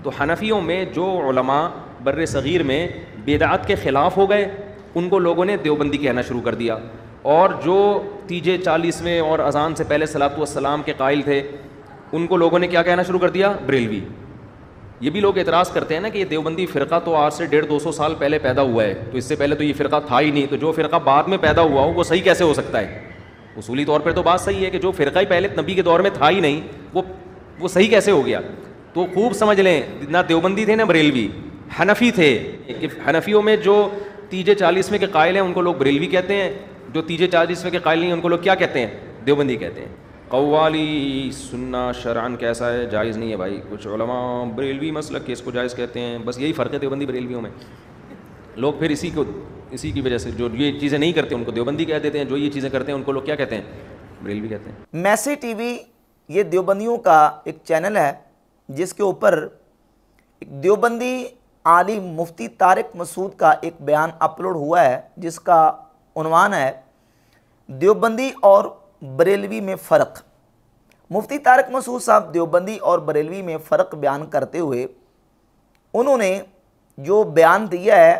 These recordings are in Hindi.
तो हनफियों में जो उलमा बर्र सग़ीर में बिदअत के ख़िलाफ़ हो गए, उनको लोगों ने देवबंदी कहना शुरू कर दिया। और जो तीजे 40वें और अज़ान से पहले सलातु वस्सलाम के कायल थे, उनको लोगों ने क्या कहना शुरू कर दिया? बरेलवी। ये भी लोग एतराज़ करते हैं ना कि ये देवबंदी फ़िरका तो आज से 150-200 साल पहले पैदा हुआ है, तो इससे पहले तो ये फ़िरका था ही नहीं, तो जो फ़िरका बाद में पैदा हुआ हो वो सही कैसे हो सकता है? उसूली तौर पर तो बात सही है कि जो फ़िरका ही पहले नबी के दौर में था ही नहीं, वो सही कैसे हो गया? तो खूब समझ लें, ना देवबंदी थे ना बरेलवी, हनफी थे। कि हनफियों में जो तीजे 40वें के कायल हैं उनको लोग बरेलवी कहते हैं, जो तीजे 40वें के कायल नहीं उनको लोग क्या कहते हैं? देवबंदी कहते हैं। कव्वाली सुन्ना शरअन कैसा है? जायज़ नहीं है भाई। कुछ उलमा बरेलवी मसलक के इसको जायज़ कहते हैं। बस यही फ़र्क है देवबंदी बरेलवियों में। लोग फिर इसी की वजह से जो ये चीज़ें नहीं करते उनको देवबंदी कह देते हैं, जो ये चीज़ें करते हैं उनको लोग क्या कहते हैं? बरेलवी कहते हैं। मैसी टीवी ये देवबंदियों का एक चैनल है जिसके ऊपर एक देवबंदी आलिम मुफ्ती तारिक मसूद का एक बयान अपलोड हुआ है जिसका उन्वान है देवबंदी और बरेलवी में फ़र्क। मुफ्ती तारिक मसूद साहब देवबंदी और बरेलवी में फ़र्क बयान करते हुए उन्होंने जो बयान दिया है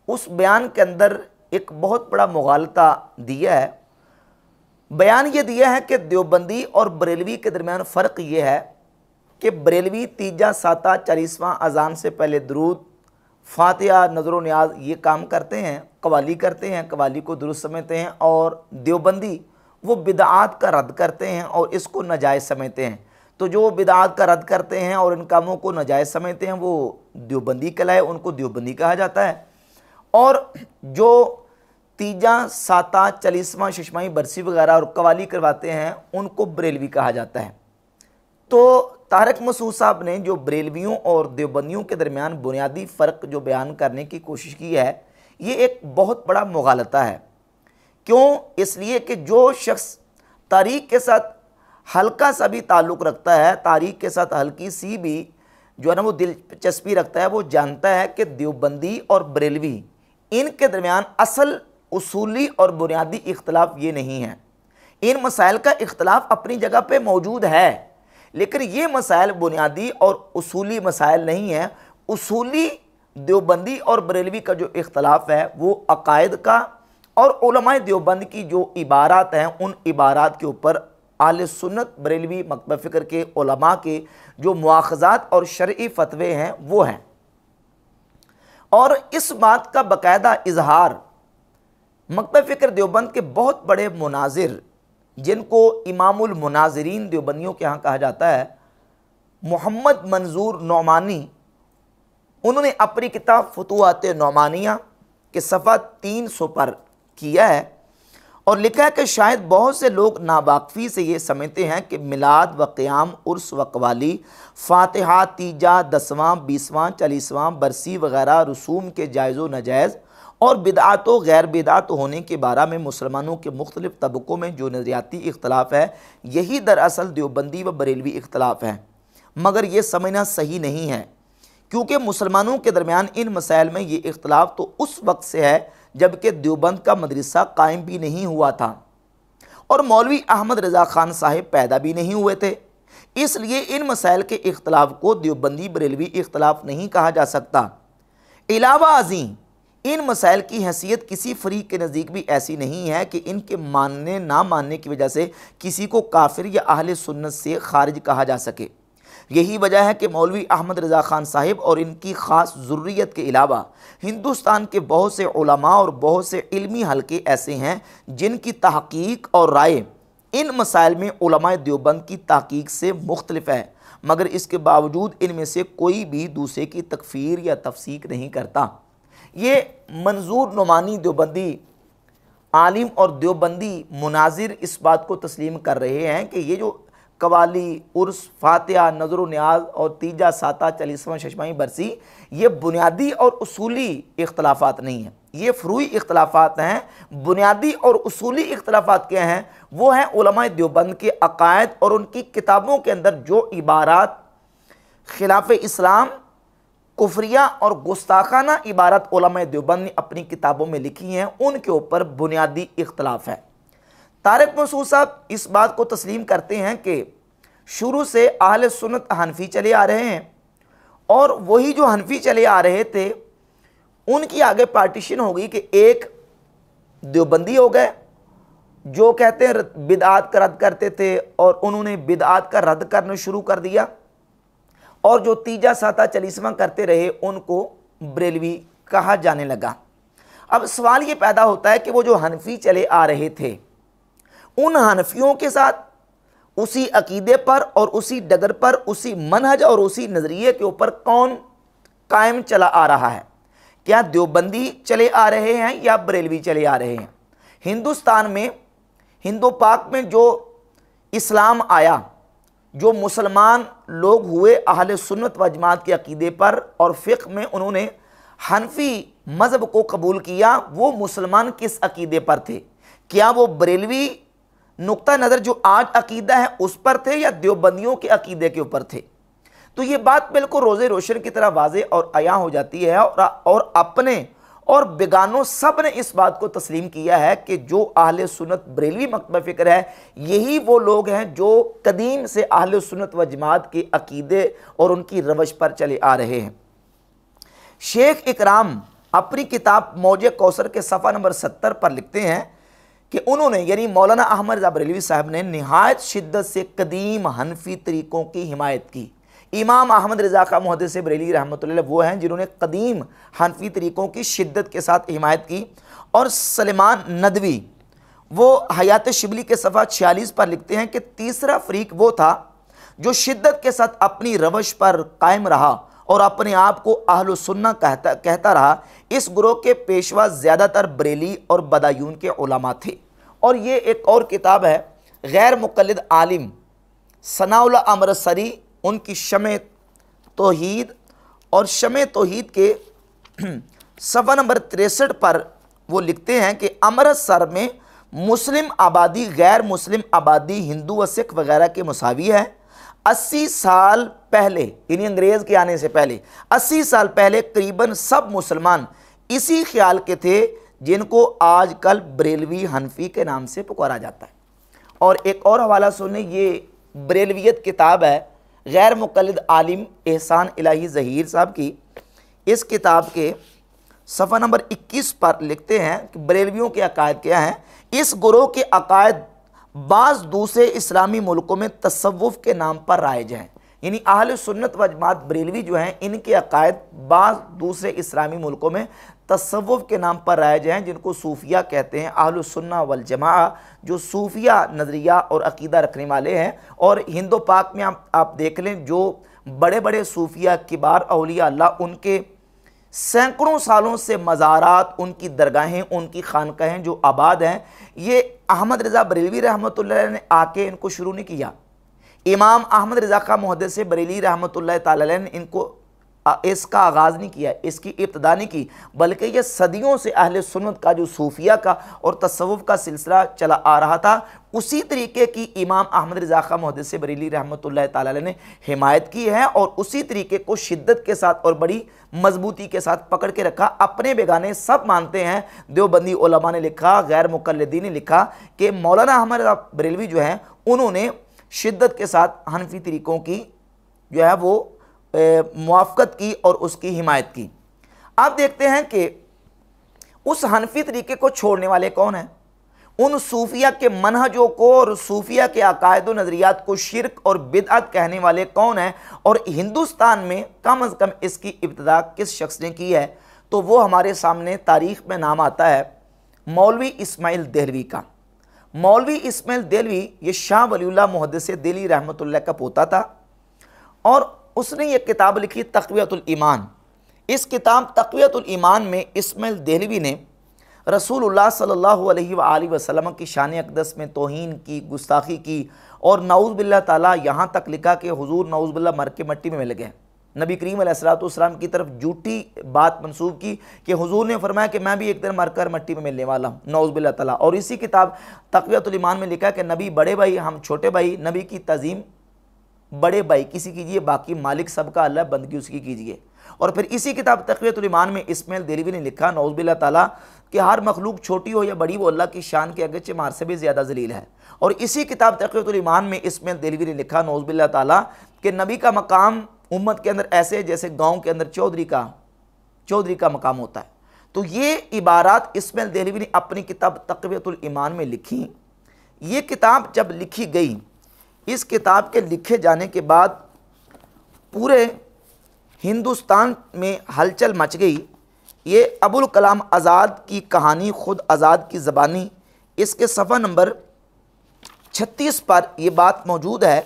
उस बयान के अंदर एक बहुत बड़ा मुगालता दिया है। बयान ये दिया है कि देवबंदी और बरेलवी के दरमियान फ़र्क ये है कि बरेलवी तीजा साता 40वां अज़ान से पहले दरूद फातिहा नज़र न्याज ये काम करते हैं, कवाली करते हैं, कवाली को दुरुस्त समझते हैं, और देवबंदी वो बिदआत का रद्द करते हैं और इसको नाजायज़ समझते हैं। तो जो बिदआत का रद्द करते हैं और इन कामों को नाजायज़ समझते हैं वो देवबंदी कहलाए, उनको देवबंदी कहा जाता है। और जो तीजा साता 40वां शशमाही बरसी वगैरह और कवाली करवाते हैं उनको बरेलवी कहा जाता है। तो तारिक मसूद साहब ने जो बरेलवियों और देवबंदियों के दरमियान बुनियादी फ़र्क जो बयान करने की कोशिश की है, ये एक बहुत बड़ा मुगालता है। क्यों? इसलिए कि जो शख्स तारीख़ के साथ हल्का सा भी ताल्लुक़ रखता है, तारीख़ के साथ हल्की सी भी जो है ना वो दिलचस्पी रखता है, वो जानता है कि देवबंदी और बरेलवी इनके दरमियान असल उसूली और बुनियादी इख्तलाफ ये नहीं है। इन मसाइल का इख्तलाफ अपनी जगह पे मौजूद है, लेकिन ये मसाइल बुनियादी और उसूली मसाइल नहीं है। उसूली देवबंदी और बरेलवी का जो इख्तलाफ है वो अकायद का और उलमाए देवबंद की जो इबारात हैं उन इबारात के ऊपर आले सुन्नत बरेलवी मकतब फ़िक्र के उलमा के जो मुआख़ज़ात और शरई फ़तवे हैं वो हैं। और इस बात का बाकायदा इजहार मकतब फ़िक्र देवबंद के बहुत बड़े मुनाजिर, जिनको इमामुल मुनाजिरीन देवबंदियों के यहाँ कहा जाता है, मोहम्मद मंजूर नौमानी, उन्होंने अपनी किताब फुतुहात नौमानिया के सफ़ा 300 पर किया है और लिखा है कि शायद बहुत से लोग नावाक़फ़ी से ये समझते हैं कि मिलाद व क़याम, उर्स व कवाली, फ़ातिहा, तीजा, 10वां, 20वां, 40वां बरसी वग़ैरह रसूम के जायज़ व नाजायज़ और बिदआत व गैर बिदआत होने के बारे में मुसलमानों के मुख्तलिफ़ तबक़ों में जो नज़रियाती इख्तलाफ है, यही दरअसल देवबंदी व बरेलवी इख्तलाफ है। मगर ये समझना सही नहीं है, क्योंकि मुसलमानों के दरमियान इन मसाइल में ये इख्तलाफ तो उस वक्त से है जबकि देवबंद का मदरसा कायम भी नहीं हुआ था और मौलवी अहमद रज़ा ख़ान साहिब पैदा भी नहीं हुए थे। इसलिए इन मसाइल के इख्तलाफ को देवबंदी बरेलवी इख्तलाफ नहीं कहा जा सकता। अलावा अज़ीम इन मसाइल की हैसियत किसी फ़रीक़ के नज़दीक भी ऐसी नहीं है कि इनके मानने ना मानने की वजह से किसी को काफिर या अहले सुन्नत से खारिज कहा जा सके। यही वजह है कि मौलवी अहमद रज़ा ख़ान साहिब और इनकी ख़ास ज़ुर्रियत के अलावा हिंदुस्तान के बहुत से उलमा और बहुत से इल्मी हलके ऐसे हैं जिनकी तहक़ीक़ और राय इन मसाइल में उलमाए देवबंद की तहक़ीक़ से मुख्तलिफ है, मगर इसके बावजूद इनमें से कोई भी दूसरे की तकफ़ीर या तफसीक नहीं करता। ये मंजूर नौमानी देवबंदी आलिम और देवबंदी मुनाजिर इस बात को तस्लीम कर रहे हैं कि ये जो कवाली, उर्स, फातिहा, नज़र न्याज और तीजा साता 40वां शशमाही बरसी ये बुनियादी और उसूली इख्तलाफात नहीं हैं, ये फ़ुरूई इख्तलाफात हैं। बुनियादी और उसूली इख्तलाफात क्या हैं? वो हैं उलमाए देवबंद के अकायद और उनकी किताबों के अंदर जो इबारात खिलाफ इस्लाम, कुफरिया और गुस्ताखाना इबारत उलमाए देवबंद ने अपनी किताबों में लिखी हैं, उनके ऊपर बुनियादी इख्तलाफ है। तारिक मसूद साहब इस बात को तस्लीम करते हैं कि शुरू से अहले सुन्नत हनफी चले आ रहे हैं और वही जो हनफी चले आ रहे थे उनकी आगे पार्टीशन हो गई कि एक देवबंदी हो गए जो कहते हैं बिदआत का रद्द करते थे और उन्होंने बिदआत का रद्द करना शुरू कर दिया, और जो तीजा साता चालीसवां करते रहे उनको बरेलवी कहा जाने लगा। अब सवाल ये पैदा होता है कि वो जो हनफी चले आ रहे थे उन हनफियों के साथ उसी अकीदे पर और उसी डगर पर उसी मनहज और उसी नज़रिए के ऊपर कौन कायम चला आ रहा है? क्या देवबंदी चले आ रहे हैं या बरेलवी चले आ रहे हैं? हिंदुस्तान में, हिंदू पाक में जो इस्लाम आया, जो मुसलमान लोग हुए अहले सुन्नत व जमात के अकीदे पर और फ़िक़्ह में उन्होंने हनफी मज़हब को कबूल किया, वो मुसलमान किस अकीदे पर थे? क्या वो बरेलवी नुक्ता नज़र जो आज अकीदा है उस पर थे या देवबंदियों के अकीदे के ऊपर थे? तो ये बात बिल्कुल रोज़े रोशन की तरह वाज़े और अया हो जाती है, और अपने और बेगानों सब ने इस बात को तस्लीम किया है कि जो अहले सुन्नत बरेलवी मकतब फ़िक्र है यही वो लोग हैं जो कदीम से अहले सुन्नत व जमात के अकीदे और उनकी रवश पर चले आ रहे हैं। शेख इकराम अपनी किताब मौजे कौसर के सफ़ा नंबर 70 पर लिखते हैं कि उन्होंने यानी मौलाना अहमद रज़ा बरेलवी साहब ने नहायत शिद्दत से कदीम हनफी तरीक़ों की हिमायत की। इमाम अहमद रज़ा खां मुहद्दिस बरेलवी रहमतुल्लाह वो हैं जिन्होंने कदीम हनफी तरीक़ों की शिद्दत के साथ हिमायत की। और सलेमान नदवी वो हयात शिबली के सफ़ा 46 पर लिखते हैं कि तीसरा फ़रीक वो था जो शिद्दत के साथ अपनी रवश पर कायम रहा और अपने आप को अहलु सुन्ना कहता रहा। इस ग्रोह के पेशवा ज़्यादातर बरेली और बदायून के उलमा थे। और ये एक और किताब है गैर मुक़ल्लिद आलिम सनाउल्लाह अमृतसरी, उनकी शमे तौहीद, और शमे तौहीद के सफ़ा नंबर 63 पर वो लिखते हैं कि अमृतसर में मुस्लिम आबादी गैर मुस्लिम आबादी हिंदू व सिख वगैरह के मुसावी है। 80 साल पहले यानी अंग्रेज़ के आने से पहले 80 साल पहले करीबन सब मुसलमान इसी ख्याल के थे जिनको आजकल बरेलवी हनफी के नाम से पुकारा जाता है। और एक और हवाला सुने, ये बरेलवियत किताब है गैर मुक़ल्लिद आलिम एहसान इलाही ज़हीर साहब की। इस किताब के सफ़ा नंबर 21 पर लिखते हैं कि बरेलवियों के अकायद क्या हैं। इस गुरोह के अकायद बाज़ दूसरे इस्लामी मुल्कों में तसव्वुफ़ के नाम पर राइज हैं। यानी अहले सुन्नत व जमात बरेलवी जो हैं इनके अकायद बाज़ दूसरे इस्लामी मुल्कों में तसव्वुफ़ के नाम पर राइज हैं, जिनको सूफिया कहते हैं। अहले सुन्ना वल जमा जो सूफिया नज़रिया और अकीदा रखने वाले हैं। और हिंदू पाक में आप देख लें जो बड़े बड़े सूफिया किबार औलिया अल्लाह उनके सैकड़ों सालों से मज़ारात, उनकी दरगाहें, उनकी खानकाहें जो आबाद हैं, ये अहमद रज़ा बरेलवी रहमतुल्लाह ने आके इनको शुरू नहीं किया। इमाम अहमद रज़ा खां मुहद्दिस बरेलवी रहमतुल्लाह ताला अलैह ने इनको इसका आगाज़ नहीं किया, इसकी इब्तिदा नहीं की, बल्कि ये सदियों से अहले सुन्नत का जो सूफिया का और तसव्वुफ़ का सिलसिला चला आ रहा था, उसी तरीके की इमाम अहमद रज़ा खां मुहद्दिस बरेलवी रहमतुल्लाह ताला अलैह ने हिमायत की है। और उसी तरीके को शिद्दत के साथ और बड़ी मजबूती के साथ पकड़ के रखा। अपने बेगाने सब मानते हैं। देवबंदी उलमा ने लिखा, गैर मुक़ल्लिदीन ने लिखा कि मौलाना अहमद रज़ा बरेलवी जो हैं उन्होंने शिद्दत के साथ हनफी तरीक़ों की जो है वो मुआफ़क़त की और उसकी हिमायत की। आप देखते हैं कि उस हनफी तरीके को छोड़ने वाले कौन हैं? उन सूफिया के मनहजों को और सूफिया के अकायद व नज़रियात को शिरक और बिदअत कहने वाले कौन हैं? और हिंदुस्तान में कम अज़ कम इसकी इब्तिदा किस शख्स ने की है? तो वो हमारे सामने तारीख़ में नाम आता है मौलवी इस्माइल देहलवी का। मौलवी इस्माइल देहलवी ये शाह वलीउल्लाह मुहद्दिस दिल्ली रहमतुल्लाह का पोता था और उसने ये किताब लिखी तक़वियतुल ईमान। इस किताब तक़वियतुल ईमान में इस्माइल देहलवी ने रसूलुल्लाह सल्लल्लाहु अलैहि वसल्लम की शान अक़दस में तौहीन की, गुस्ताखी की और नाऊज़ बिल्लाह ताला यहाँ तक लिखा कि हुज़ूर नाऊज़ बिल्लाह मर के मिट्टी में मिल गए। नबी करीम अलैहिस्सलाम की तरफ झूठी बात मंसूब की कि हुज़ूर ने फरमाया कि मैं भी एक दिन मरकर मिट्टी में मिलने वाला हूँ, नाऊज़ बिल्लाह ताला। और इसी किताब तक़वियतुल ईमान में लिखा कि नबी बड़े भाई, हम छोटे भाई, नबी की तज़ीम बड़े भाई किसी कीजिए, बाकी मालिक सबका अल्लाह, बंदगी उसकी कीजिए। और फिर इसी किताब तक़वियतुल ईमान में इस्माइल देहलवी ने लिखा नऊज़ बिल्लाह ताला कि हर मखलूक छोटी हो या बड़ी वो अल्लाह की शान के अगरचे मार से भी ज़्यादा ज़लील है। और इसी किताब तक़वियतुल ईमान में इस्माइल देहलवी ने लिखा नऊज़ बिल्लाह ताला कि नबी का मकाम उम्मत के अंदर ऐसे जैसे गांव के अंदर चौधरी का मकाम होता है। तो ये इबारात इस्माइल देहलवी ने अपनी किताब तक़वियतुल ईमान में लिखी। ये किताब जब लिखी गई, इस किताब के लिखे जाने के बाद पूरे हिंदुस्तान में हलचल मच गई। ये अबुल कलाम आज़ाद की कहानी, खुद आज़ाद की ज़बानी, इसके सफ़ा नंबर 36 पर यह बात मौजूद है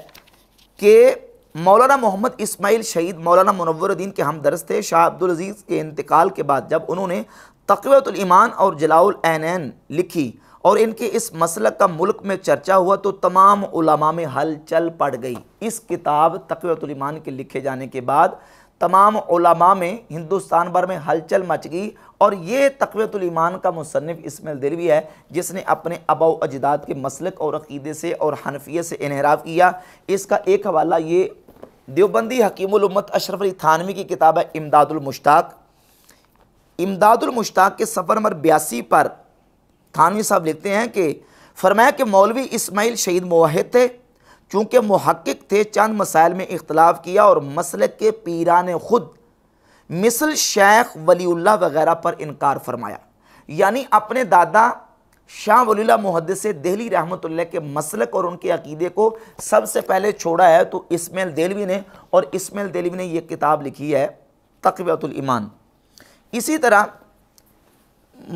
कि मौलाना मोहम्मद इस्माइल शहीद मौलाना मुनव्वरुद्दीन के हमदर्स थे। शाह अब्दुल अज़ीज़ के इंतकाल के बाद जब उन्होंने तक़वियतुल ईमान और जलाउल ऐनैन लिखी और इनके इस मसलक का मुल्क में चर्चा हुआ तो तमाम उलमा में हलचल पड़ गई। इस किताब तक़वियतुल ईमान के लिखे जाने के बाद तमाम उलमा में हिंदुस्तान भर में हलचल मच गई। और ये तक़वियतुल ईमान का मुसन्निफ़ इस्माइल देहलवी है, जिसने अपने आबा व अजदाद के मसलक और अक़ीदे से और हनफियत से इन्हिराफ किया। इसका एक हवाला ये देवबंदी हकीमुल उम्मत अशरफ अली थानवी की किताब है इमदादुल मुश्ताक। इमदादुल मुश्ताक के सफ़र नंबर 82 पर थानवी साहब लिखते हैं कि फरमाया कि मौलवी इस्माइल शहीद मुवहिद थे, चूँकि मुहक्किक थे, चंद मसाइल में इख्तलाफ किया और मसलक के पीरान खुद मिसल शेख वलीउल्लाह वगैरह पर इनकार फरमाया। यानी अपने दादा शाह वलीउल्लाह मुहद्दिस देहली रहमतुल्लाह के मसलक और उनके अकीदे को सबसे पहले छोड़ा है तो इस्माइल देहलवी ने, और इस्माइल देहलवी ने यह किताब लिखी है तक़वियतुल ईमान। इसी तरह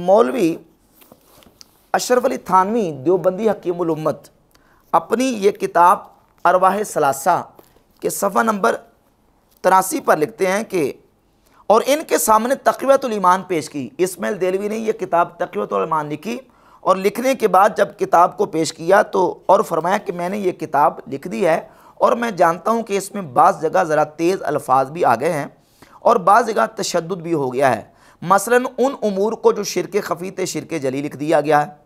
मौलवी अशरफ अली थानवी देवबंदी हकीमुल उम्मत अपनी ये किताब अरवाह सलासा के सफ़ा नंबर 83 पर लिखते हैं कि और इनके सामने तक़वियतुल ईमान पेश की। इस्माइल देहलवी ने यह किताब तक़वियतुल ईमान लिखी और लिखने के बाद जब किताब को पेश किया तो और फरमाया कि मैंने ये किताब लिख दी है और मैं जानता हूँ कि इसमें बाज़ जगह ज़रा तेज़ अल्फाज भी आ गए हैं और बाज़ जगह तशद्दुद भी हो गया है। मसलन उन उमूर को जो शिरक ख़फ़ी थे शिरक जली लिख दिया गया है।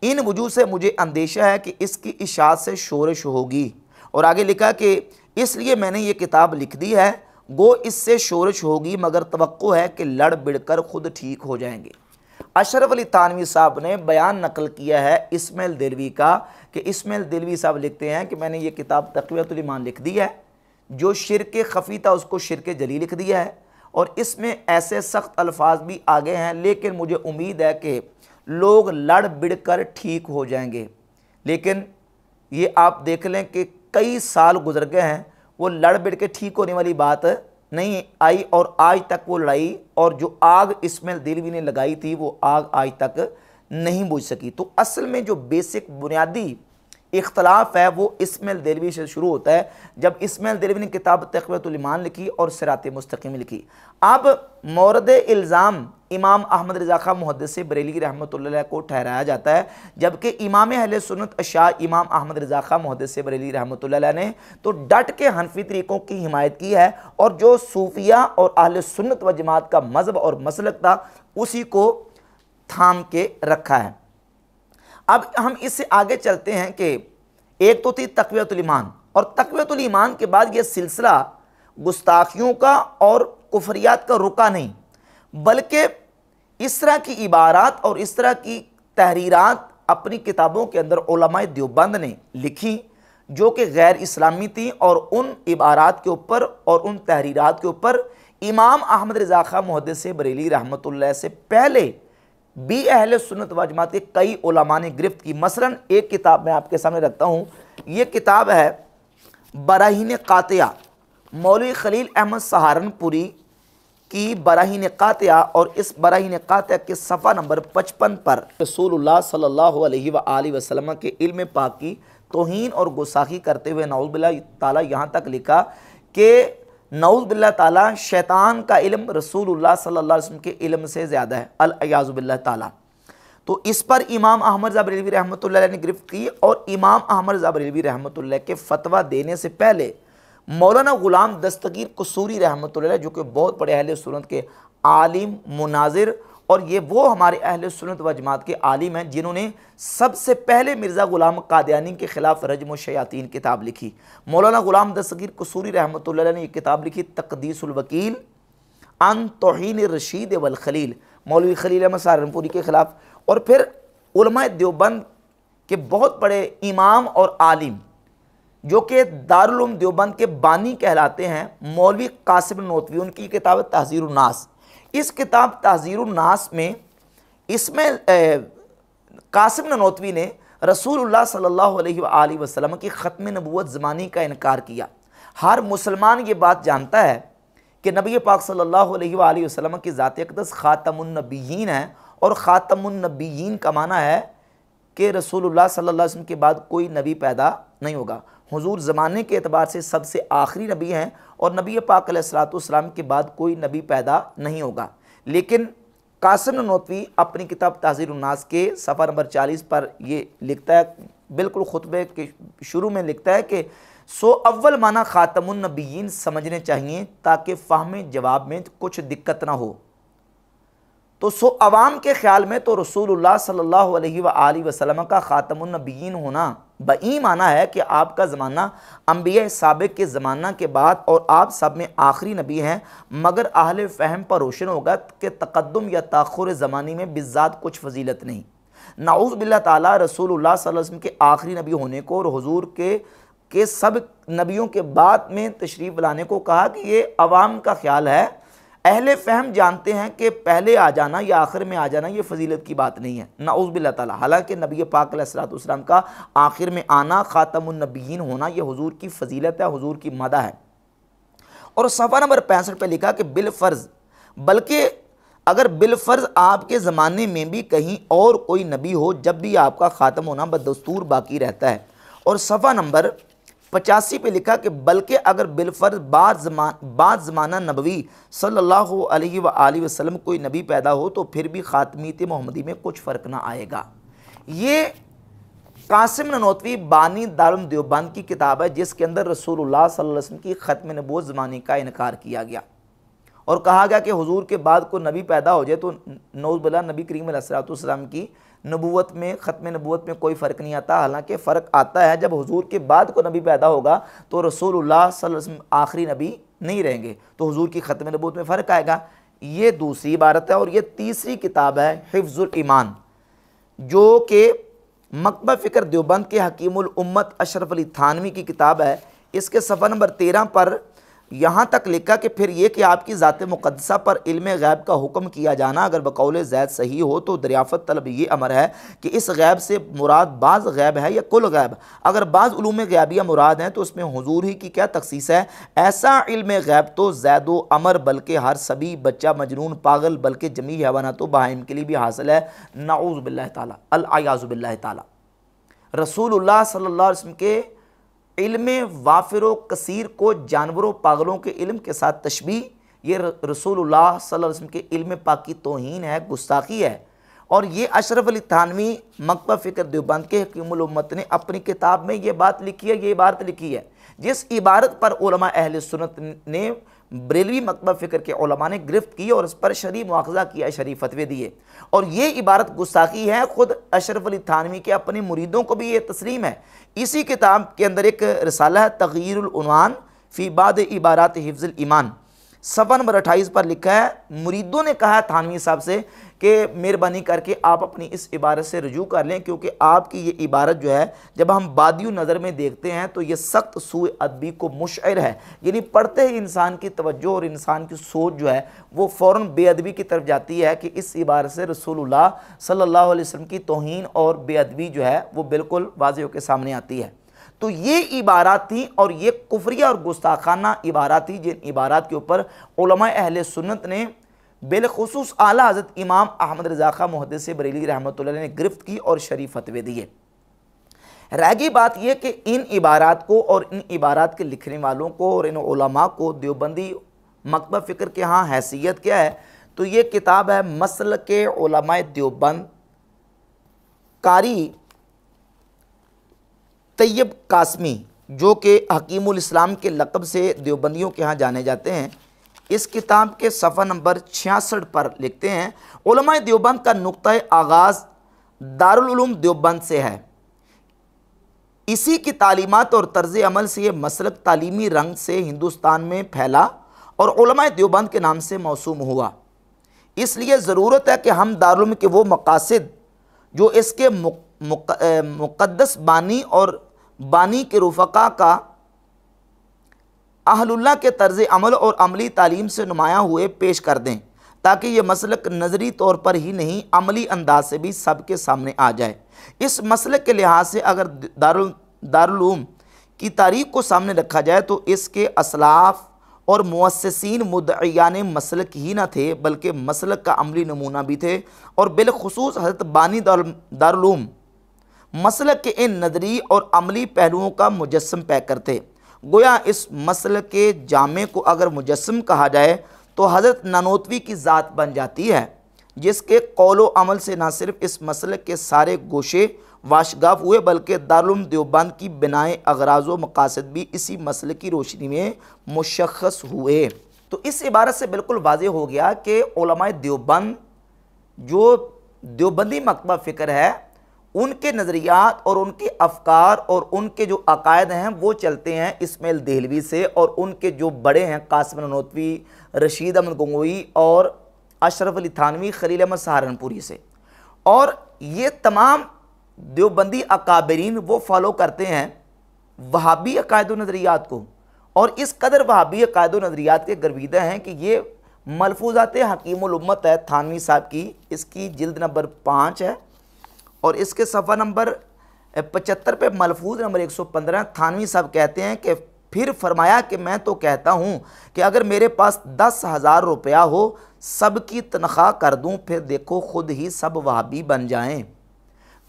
इन वजूह से मुझे अंदेशा है कि इसकी इशाअत से शोरश होगी। और आगे लिखा कि इसलिए मैंने ये किताब लिख दी है, गो इससे शोरश होगी मगर तवक्को है कि लड़ बिड़ कर खुद ठीक हो जाएंगे। अशरफ अली थानवी साहब ने बयान नकल किया है इस्माइल देहलवी का कि इस्माइल देहलवी साहब लिखते हैं कि मैंने ये किताब तक़वियतुल ईमान लिख दी है, जो शिरक ख़फ़ी था उसको शिरक जली लिख दिया है और इसमें ऐसे सख्त अल्फाज भी आ गए हैं, लेकिन मुझे उम्मीद है कि लोग लड़ बिड़ कर ठीक हो जाएंगे। लेकिन ये आप देख लें कि कई साल गुजर गए हैं, वो लड़ बिड़ के ठीक होने वाली बात नहीं आई और आज तक वो लड़ाई और जो आग इस्माइल देहलवी ने लगाई थी वो आग आज तक नहीं बुझ सकी। तो असल में जो बेसिक बुनियादी इख्तलाफ है वो इस्माइल देहलवी से शुरू होता है, जब इस्माइल देहलवी ने किताब तक़वियतुल ईमान लिखी और सिरात मुस्तकीम लिखी। अब मौरद इल्ज़ाम इमाम अहमद रज़ा खां मुहद्दिस बरेली रहमतुल्लाह को ठहराया जाता है, जबकि इमाम अहले सुन्नत शाह इमाम अहमद रज़ा खां मुहद्दिस बरेली रहमतुल्लाह ने तो डट के हनफी तरीक़ों की हिमायत की है और जो सूफिया और अहले सुन्नत व जमात का मज़हब और मसलक था उसी को थाम के रखा है। अब हम इससे आगे चलते हैं कि एक तो थी तक़वियतुल ईमान और तक़वियतुल ईमान के बाद ये सिलसिला गुस्ताखियों का और कुफरियात का रुका नहीं, बल्कि इस तरह की इबारात और इस तरह की तहरीरात अपनी किताबों के अंदर उलमाए देवबंद ने लिखी जो कि गैर इस्लामी थी और उन इबारात के ऊपर और उन तहरीरात के ऊपर इमाम अहमद रज़ा खां मुहद्दिस बरेली रहमतुल्लाह से पहले भी अहले सुन्नत व जमात के कई उलमा ने गिरफ्त की। मसलन एक किताब मैं आपके सामने रखता हूँ, ये किताब है बराहीन कातिया, मौलवी खलील अहमद सहारनपुरी की बराहीन कातिया। और इस बराहीन कातिया के सफ़ा नंबर 55 पर रसूलुल्लाह सल्लल्लाहु अलैहि वसल्लम के इल्म पाक की तौहीन और गुस्ताखी करते हुए नऊज़ बिल्लाह ताला यहाँ तक लिखा कि नऊज़ बिल्लाह ताला शैतान का इल्म रसूलुल्लाह सल्लल्लाहु अलैहि वसल्लम के इल्म से ज़्यादा है, अल-अयाज़ु बिल्लाह ताला। तो इस पर इमाम अहमद रज़ा बरेलवी रहमतुल्लाह अलैह ने गिरफ्त की और इमाम अहमद रज़ा बरेलवी रहमतुल्लाह के फतवा देने से पहले मौलाना ग़ुलाम दस्तगीर कसूरी रहमतुल्लाह अलैह, जो कि बहुत बड़े अहले सुन्नत के आलिम मुनाजिर और ये वो हमारे अहले सुन्नत व जमात के आलिम हैं जिन्होंने सबसे पहले मिर्ज़ा ग़ुलाम कादियानी के ख़िलाफ़ रज्म शयातीन किताब लिखी। मौलाना ग़ुलाम दस्तगीर कसूरी रहमतुल्लाह अलैह ने ये किताब लिखी तक़दीसुल वकील अन तौहीन रशीद वल खलील, मौलवी खलील अहमद सहारनपुरी के ख़िलाफ़। और फिर उलमाए देवबंद के बहुत बड़े इमाम और आलिम जो कि दारुल उलूम देवबंद के बानी कहलाते हैं, मौलवी कासिम ननोतवी, उनकी किताब तहज़ीरुन नास। इस किताब तहज़ीरुन नास में इसमें कासिम ननोतवी ने रसूलुल्लाह सल्लल्लाहु अलैहि वसल्लम की ख़त्म नबूवत ज़मानी का इनकार किया। हर मुसलमान ये बात जानता है कि नबी पाक सल्लल्लाहु अलैहि वसल्लम की ज़ात अक़दस ख़ातमुन नबिय्यीन है, और ख़ातमुन नबिय्यीन का माना है कि रसूलुल्लाह सल्लल्लाहु अलैहि वसल्लम के बाद कोई नबी पैदा नहीं होगा। हुजूर ज़माने के एतबार से सबसे आखिरी नबी हैं, और नबी पाक अलैहिस्सलातु वस्सलाम के बाद कोई नबी पैदा नहीं होगा। लेकिन कासिम ननोतवी अपनी किताब तहज़ीरुन नास के सफ़ा नंबर 40 पर ये लिखता है, बिल्कुल खुतबे के शुरू में लिखता है कि सो अव्वल माना ख़ातमुन नबिय्यीन समझने चाहिए ताकि फ़हम जवाब में कुछ दिक्कत ना हो। तो सो अवाम के ख़्याल में तो रसूलुल्लाह सल्लल्लाहु अलैहि वसल्लम का ख़ातमुन नबिय्यीन होना बई माना है कि आपका ज़माना अंबिया साबिक़ के ज़माना के बाद और आप सब में आखिरी नबी हैं, मगर अहले फ़हम पर रोशन होगा कि तक़द्दुम या ताख़ुर ज़मानी में बिज़्ज़ात कुछ फजीलत नहीं। नाऊज़ बिल्लाह ताला रसूलुल्लाह सल्लल्लाहु अलैहि वसल्लम के आखिरी नबी होने को और हुजूर के सब नबियों के बाद में तशरीफ़ लाने को कहा कि ये अवाम का ख्याल है। अहले फ़हम जानते हैं कि पहले आ जाना या आखिर में आ जाना ये फजीलत की बात नहीं है, नाऊज़ बिल्लाह ताला। हालांकि नबी पाक अलैहिस्सलातु वस्सलाम का आखिर में आना, ख़ातमुन नबिय्यीन होना, ये हुजूर की फजीलत है, हुजूर की मदा है। और सफ़ा नंबर 65 पे लिखा कि बिलफ़र्ज़, बल्कि अगर बिलफ़र्ज़ आपके ज़माने में भी कहीं और कोई नबी हो, जब भी आपका ख़ात्म होना बदस्तूर बाकी रहता है। और सफ़ा नंबर 85 पे लिखा कि बल्कि अगर बिलफ़र्ज़ बाद ज़माना नबवी सल्लल्लाहु अलैहि वसल्लम कोई नबी पैदा हो तो फिर भी ख़ातमीत मोहम्मदी में कुछ फ़र्क ना आएगा। ये कासिम ननोतवी बानी दारुल उलूम देवबंद की किताब है, जिसके अंदर रसूलुल्लाह सल्लल्लाहु अलैहि वसल्लम की ख़त्म नबूवत ज़मानी का इनकार किया गया और कहा गया कि हुजूर के बाद कोई नबी पैदा हो जाए तो नऊज़ बिल्लाह नबी करीम अलैहिस्सलातु वस्सलाम की नबूवत में, ख़त्म नबूवत में कोई फ़र्क नहीं आता। हालांकि फ़र्क आता है जब हुजूर के बाद को नबी पैदा होगा तो रसूलुल्लाह सल्लल्लाहु अलैहि वसल्लम आखिरी नबी नहीं रहेंगे, तो हुजूर की ख़त्म नबूवत में फ़र्क आएगा। ये दूसरी इबारत है। और ये तीसरी किताब है हिफ्ज़ुल ईमान, जो कि मकतबा फ़िक्र देवबंद के हकीमुल उम्मत अशरफ अली थानवी की किताब है। इसके सफ़ा नंबर 13 पर यहाँ तक लिखा कि फिर ये कि आपकी ज़ात मुक़द्दसा पर इल्म गैब का हुक्म किया जाना अगर बकौल ज़ैद सही हो तो दरियाफ़त तलब ये अमर है कि इस गैब से मुराद बाज़ गैब है या कुल गैब। अगर बाज़ उलूम गैबिया मुराद हैं तो उसमें हुजूर ही की क्या तख़सीस है। ऐसा इल्म गैब तो ज़ैद व अमर बल्कि हर सभी बच्चा मजनून पागल बल्कि जमी हैवानात व बहाइम के लिए भी हासिल है। नाऊज़ बिल्लाह ताला, अल-अयाज़ु बिल्लाह ताला। रसूलुल्लाह सल्लल्लाहु अलैहि वसल्लम के इल्म वाफिर कसीर को जानवरों पागलों के इल्म के साथ तशबीह, ये रसूलुल्लाह सल्लल्लाहु अलैहि वसल्लम के इल्म पाक की तौहीन है, गुस्ताखी है। और ये अशरफ अली थानवी मकतबा फ़िक्र देवबंद के हकीमुल उम्मत ने अपनी किताब में ये बात लिखी है, ये इबारत लिखी है, जिस इबारत पर उलमा अहले सुन्नत ने बरेलवी मकतबा फ़िक्र के उलमा ने गिरफ्त की और इस पर शरई मुआख़ज़ा किया, शरई फतवे दिए। और ये इबारत गुस्ताखी है, ख़ुद अशरफ अली थानवी के अपने मुरीदों को भी ये तस्लीम है। इसी किताब के अंदर एक रिसाला है तग़यीरुल उन्वान फ़ी बाद इबारात हिफ्ज़ुल ईमान, सफ़ा नंबर 28 पर लिखा है, मुरीदों ने कहा थानवी साहब से कि मेहरबानी करके आप अपनी इस इबारत से रजू कर लें, क्योंकि आपकी ये इबारत जो है जब हम बादियों नज़र में देखते हैं तो ये सख्त सूए अदबी को मुशअर है। यानी पढ़ते ही इंसान की तवज्जो और इंसान की सोच जो है वो फ़ौरन बेअदबी की तरफ जाती है कि इस इबारत से रसूलुल्लाह सल्लल्लाहु अलैहि वसल्लम की तौहीन और बेअदबी जो है वो बिल्कुल वाज़ेह होकर सामने आती है। तो ये इबारात थी और ये कुफरिया और गुस्ताखाना इबारात थी, जिन इबारात के ऊपर उलमा अहले सुन्नत ने बिलखुसूस आला हज़रत इमाम अहमद रज़ा खां मुहद्दिस बरेली रहमतुल्लाह अलैह ने गिरफ्त की और शरीफ फतवे दिए। रह गई बात यह कि इन इबारात को और इन इबारात के लिखने वालों को और इन उलमा को देवबंदी मकतबा फ़िक्र के यहाँ हैसियत क्या है, तो ये किताब है मसलक उलमा देवबंद कारी तैयब कासमी, जो कि हकीमुल इस्लाम के लक़ब से देवबंदियों के यहाँ जाने जाते हैं। इस किताब के सफ़ा नंबर 66 पर लिखते हैं, उलमाए देवबंद का नुक्ता आगाज़ दारुल उलूम देवबंद से है। इसी की तालीमात और तर्ज़ अमल से ये मसलक तालीमी रंग से हिंदुस्तान में फैला और उलमाए देवबंद के नाम से मौसूम हुआ। इसलिए ज़रूरत है कि हम दारुल उलूम के वो मकासद जो इसके मुक़द्दस बानी और बानी के रुफ़क़ा का अहलुल्लाह के तर्ज़ अमल और अमली तालीम से नुमायाँ हुए पेश कर दें, ताकि ये मसलक नज़री तौर पर ही नहीं अमली अंदाज से भी सबके सामने आ जाए। इस मसलक के लिहाज से अगर दारुल की तारीख़ को सामने रखा जाए तो इसके असलाफ़ और मुअस्सिसीन मुद्दईयान मसलक ही न थे, बल्कि मसलक का अमली नमूना भी थे, और बिलखुसूस हज़रत बानी दारुल मसलक के इन नदरी और अमली पहलुओं का मुजस्सम पैकर थे। गोया इस मसलक के जामे को अगर मुजस्सम कहा जाए तो हज़रत नानोतवी की ज़ात बन जाती है, जिसके कौलो अमल से न सिर्फ इस मसलक के सारे गोशे वाशगाफ हुए, बल्कि दारुल देवबंद की बिनाए अगराज़ व मकासद भी इसी मसलक की रोशनी में मुशख्खस हुए। तो इस इबारत से बिल्कुल वाज़ेह हो गया कि उलमाए देवबंद, जो देवबंदी मकतबा फ़िक्र है, उनके नज़रियात और उनके अफ़कार और उनके जो अकायद हैं वो चलते हैं इस्माइल देहलवी से, और उनके जो बड़े हैं कासिम नानोतवी, रशीद अहमद गंगोई और अशरफ अली थानवी, खलील अहमद सहारनपुरी से। और ये तमाम देवबंदी अकाबरीन वो फॉलो करते हैं वहाबी अकायद व नज़रियात को, और इस कदर वहाबी अकायद व नज़रियात के गर्विदा हैं कि ये मलफूज़ात हकीमुल उम्मत है थानवी साहब की, इसकी जिल्द नंबर 5 है और इसके सफ़ा नंबर 75 पे मलफूज नंबर 115 थानवी साहब कहते हैं कि फिर फरमाया कि मैं तो कहता हूँ कि अगर मेरे पास 10,000 रुपया हो, सबकी तनख्वाह कर दूँ, फिर देखो खुद ही सब वहाबी बन जाएं।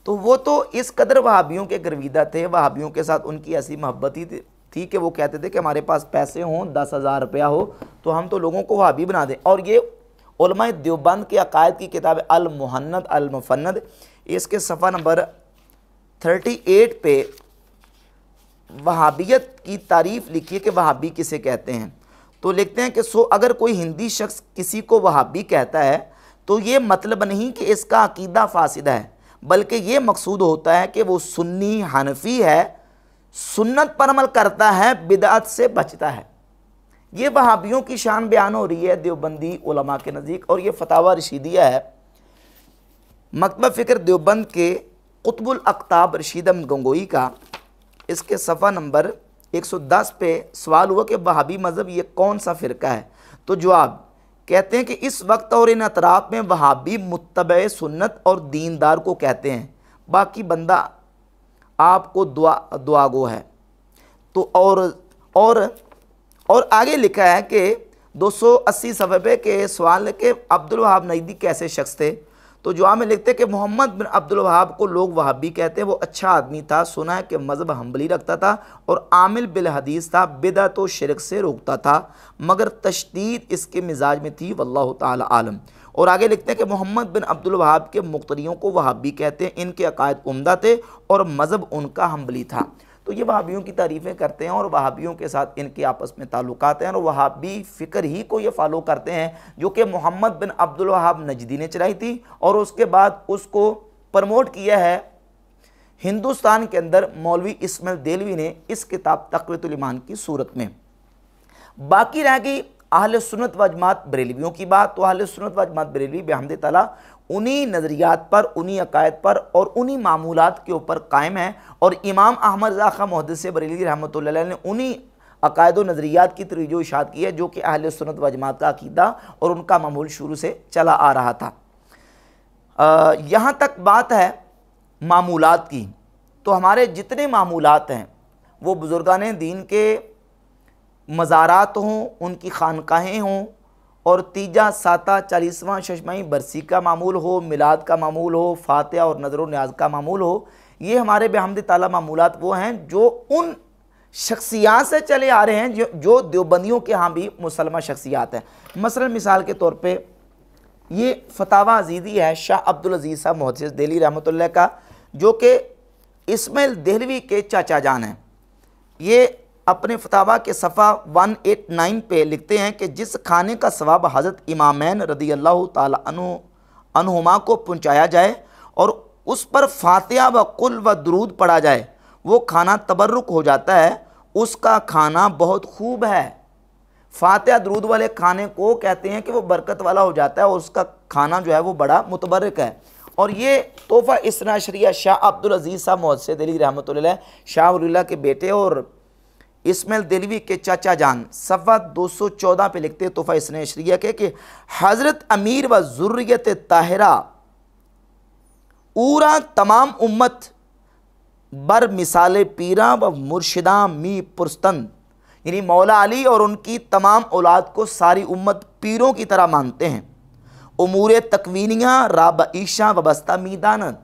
तो वो तो इस कदर वहाबियों के गर्विदा थे, वहाबियों के साथ उनकी ऐसी मोहब्बत ही थी कि वो कहते थे कि हमारे पास पैसे हों, 10,000 रुपया हो, तो हम तो लोगों को वहाबी बना दें। और ये उलमाए देवबंद के अकायद की किताब अल मुहन्नद अल मुफन्नद, इसके सफ़ा नंबर 38 पे वहाबियत की तारीफ़ लिखिए कि वहाबी किसे कहते हैं। तो लिखते हैं कि अगर कोई हिंदी शख्स किसी को वहाबी कहता है तो ये मतलब नहीं कि इसका अकीदा फासिद है, बल्कि ये मकसूद होता है कि वो सुन्नी हनफी है, सुन्नत पर अमल करता है, बिदअत से बचता है। ये वहाबियों की शान बयान हो रही है देवबंदी उलमा के नज़दीक, और ये फतावा रशीदिया है मकतबा फ़िक्र देवबंद के कुतुबुल अक्ताब रशीद अहमद गंगोई का। इसके सफ़ा नंबर 110 पे सवाल हुआ कि वहाबी मज़हब ये कौन सा फ़िरका है, तो जवाब कहते हैं कि इस वक्त और इन अतराफ़ में वहाबी मुत्तबे सुन्नत और दीनदार को कहते हैं, बाकी बंदा आपको दुआगो है। तो और आगे लिखा है कि 280 सफ़े पे के सवाल के अब्दुल वहाब नजदी कैसे शख्स थे, तो जवाब में लिखते कि मोहम्मद बिन अब्दुल वहाब को लोग वहाबी कहते हैं। वो अच्छा आदमी था, सुना है कि मज़हब हम्बली रखता था और आमिल बिल हदीस था, बिदअत व शिरक से रोकता था, मगर तशदीद इसके मिजाज में थी, वल्लाहु ताला आलम। और आगे लिखते हैं कि मोहम्मद बिन अब्दुल वहाब के मुक्तदियों को वहाबी कहते हैं, इनके अकायद उम्दा थे और मज़हब उनका हम्बली था। तो ये वहाबियों की तारीफ़ें करते हैं और वहाबियों के साथ इनके आपस में ताल्लुकात हैं, और वहाबी फ़िक्र ही को ये फॉलो करते हैं जो कि मोहम्मद बिन अब्दुल वहाब नजदी ने चलाई थी, और उसके बाद उसको प्रमोट किया है हिंदुस्तान के अंदर मौलवी इस्माइल देहलवी ने इस किताब तक़वियतुल ईमान की सूरत में। बाकी रह गई अहले सुन्नत व जमात बरेलवियों की बात। तो अहले सुन्नत व जमात बरेलवी बेहमद ताला उन्हीं नज़रियात पर, उन्हीं अकायद पर और उन्हीं मामूलात के ऊपर कायम है, और इमाम अहमद रज़ा खां मुहद्दिस बरेलवी रहमतुल्लाह अलैह ने उन्हीं अकायद व नज़रियात की तरवीज इशाद की है जो कि अहले सुन्नत व जमात का अकीदा और उनका मामूल शुरू से चला आ रहा था। यहाँ तक बात है मामूलात की, तो हमारे जितने मामूलात हैं वो बुज़ुर्गान दीन के मज़ारात हों, उनकी खानकाहें हों, और तीजा साता 40वां शशमाही बरसी का मामूल हो, मिलाद का मामूल हो, फातिहा और नज़र व न्याज का मामूल हो, ये हमारे बेहमद ताला मामूलात वो हैं जो उन शख्सियात से चले आ रहे हैं जो देवबंदियों के यहाँ भी मुसलमान शख्सियात हैं। मसलन मिसाल के तौर पे ये फतावा अजीज़ी है शाह अब्दुल अजीज़ साहब मुहद्दिस देहली रहमतुल्लाह का, जो कि इस्माइल देहलवी के चाचा जान हैं। ये अपने फतावा के सफ़ा 189 पे लिखते हैं कि जिस खाने का सवाब हज़रत इमामैन रदी अल्लाह ताला अन्हुमा को पहुँचाया जाए और उस पर फातिहा व कुल व दुरूद पढ़ा जाए, वो खाना तबर्रुक हो जाता है, उसका खाना बहुत खूब है। फातिहा दुरूद वाले खाने को कहते हैं कि वो बरकत वाला हो जाता है और उसका खाना जो है वो बड़ा मुतबर्रक है। और ये तोहफ़ा इस्ना अशरिया शाह अब्दुल अजीज़ साहब मोहद्दिस दिल्वी रहमतुल्लाह अलैह शाह वलीउल्लाह के बेटे और इस्माइल दिल्वी के चाचा जान सफ़ा 214 पे लिखते तोहफ़ा इस्ना अशरिया के कि हज़रत अमीर व ज़ुर्रियत ताहिरा पूरा तमाम उम्मत बर मिसाल पीरा व मुर्शिदा मी पुरस्तन, यानी मौला अली और उनकी तमाम औलाद को सारी उम्मत पीरों की तरह मानते हैं। उमूर तकवीनिया राबईशा वबस्ता मीदान,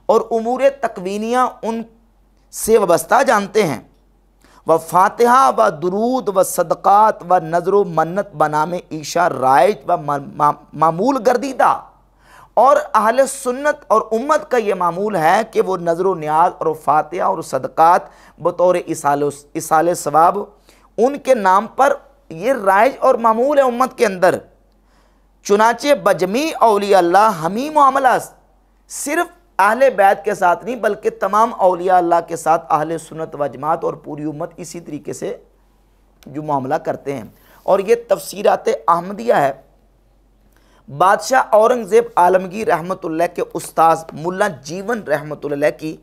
और उमूर तकवीनिया उन से वबस्ता जानते हैं। व फातिहा व दुरूद व सदक़ात व नज़र मन्नत बनामे ईशा राइज व मामूल गर्दीदा, और अहले सुन्नत और उम्मत का ये मामूल है कि वो नज़र न्याज और फातिहा और सदक़ात बतौर इसाले सवाब उनके नाम पर ये राइज और मामूल है उम्मत के अंदर। चुनाचे बजमी औलिया अल्लाह हमी मामला सिर्फ अहले बैत के साथ नहीं बल्कि तमाम औलिया अल्लाह के साथ अहले सुन्नत व जमात और पूरी उम्मत इसी तरीके से जो मामला करते हैं। और ये तफसीरात अहमदिया है। बादशाह औरंगज़ेब आलमगीर रहमतुल्लाह के उस्ताद मुल्ला जीवन रहमतुल्लाह की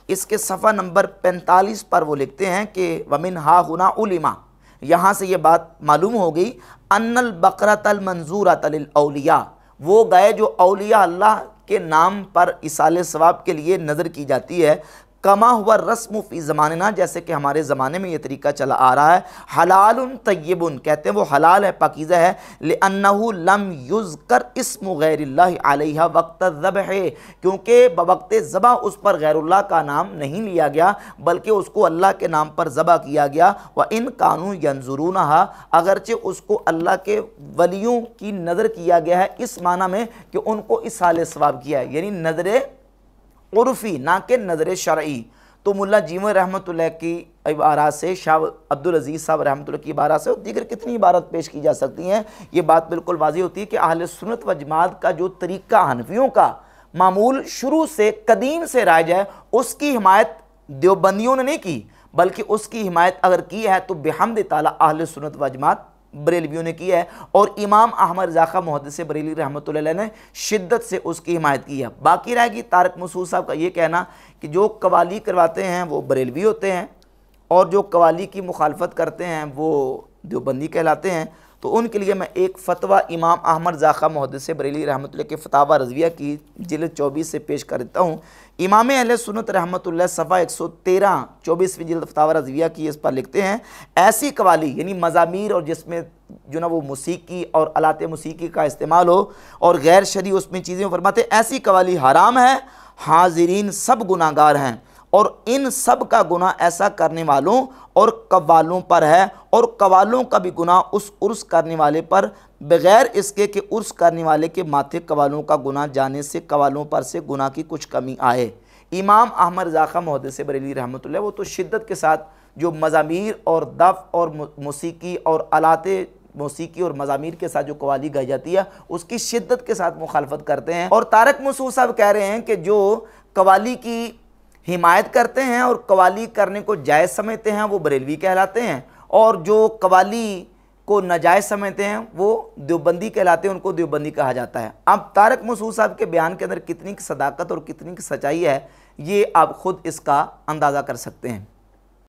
इसके सफ़ा नंबर 45 पर वो लिखते हैं कि वमिन हा हुना उलिमा, यहाँ से ये बात मालूम हो गई अन्नल बकरतल मंजूरत लिल औलिया, वो गाय जो औलिया अल्लाह के नाम पर इसाले सवाब के लिए नज़र की जाती है। कमा हुआ रस्म फ़ी ज़माना, जैसे कि हमारे ज़माने में ये तरीका चला आ रहा है। हलालुन तय्यबुन, कहते हैं वो हलाल है, पाकीज़ा है। लिअन्नहु लम युज़कर इस्मु गैरिल्लाहि अलैहा वक्त ज़बह, क्योंकि बवक्त ज़बह उस पर गैरुल्लाह का नाम नहीं लिया गया बल्कि उसको अल्लाह के नाम पर ज़बह किया गया। व इन कानू यंजुरूनहा, अगरचे उसको अल्लाह के वलियों की नज़र किया गया है इस माना में कि उनको इसाले सवाब किया है, यानी नज़र उर्फ़ी ना के नज़र शरई। तो मुल्ला जीवन रहमतुल्लाह की इबारत से, शाह अब्दुल अजीज़ साहब रहमतुल्लाह की इबारत से और दीगर कितनी इबारत पेश की जा सकती हैं, ये बात बिल्कुल वाज़ी होती है कि अहले सुन्नत व जमात का जो तरीक़ा हनफियों का मामूल शुरू से कदीम से राज है, उसकी हिमायत देवबंदियों ने नहीं की बल्कि उसकी हिमायत अगर की है तो बिहम्द ताला अहले सुन्नत व जमात बरेलवियों ने की है। और इमाम अहमद रज़ा खां मुहद्दिस बरेली रहमतुल्लाह अलैह ने शिद्दत से उसकी हिमायत की है। बाकी रहेगी तारिक मसूद साहब का ये कहना कि जो कवाली करवाते हैं वो बरेलवी होते हैं और जो कवाली की मुखालफत करते हैं वो देवबंदी कहलाते हैं। तो उनके लिए मैं एक फ़तवा इमाम अहमद रज़ा खां मुहद्दिस बरेली रहमतुल्लाह के फ़तावा रज़विया की जिल्द 24 से पेश कर देता हूँ। इमाम अहले सुन्नत रहमतुल्लाह सफ़ा 113 24वीं जिल्द फ़तावा रज़विया की इस पर लिखते हैं, ऐसी कवाली यानी मज़ामीर और जिसमें जो ना वो मूसीकी और आलात मूसीकी का इस्तेमाल हो और गैर शरई उसमें चीज़ें फरमाते, ऐसी कवाली हराम है, हाजिरीन सब गुनाहगार हैं और इन सब का गुनाह ऐसा करने वालों और कव्वालों पर है और कव्वालों का भी गुनाह उस उर्स करने वाले पर बग़ैर इसके कि उर्स करने वाले के माथे कव्वालों का गुनाह जाने से कव्वालों पर से गुनाह की कुछ कमी आए। इमाम अहमद रज़ा खां मुहद्दिस बरेली रहमतुल्लाह वो तो शिद्दत के साथ जो मज़ामीर और दफ़ और मूसीकी और आलाते मौसीकी और मज़ामीर के साथ जो कवाली गाई जाती है उसकी शिद्दत के साथ मुखालफत करते हैं। और तारिक मसूद साहब कह रहे हैं कि जो कवाली की हिमायत करते हैं और कवाली करने को जायज़ समझते हैं वो बरेलवी कहलाते हैं और जो कवाली को नाजायज़ समझते हैं वो देवबंदी कहलाते हैं, उनको देवबंदी कहा जाता है। अब तारिक मसूद साहब के बयान के अंदर कितनी की सदाकत और कितनी की सच्चाई है ये आप खुद इसका अंदाज़ा कर सकते हैं।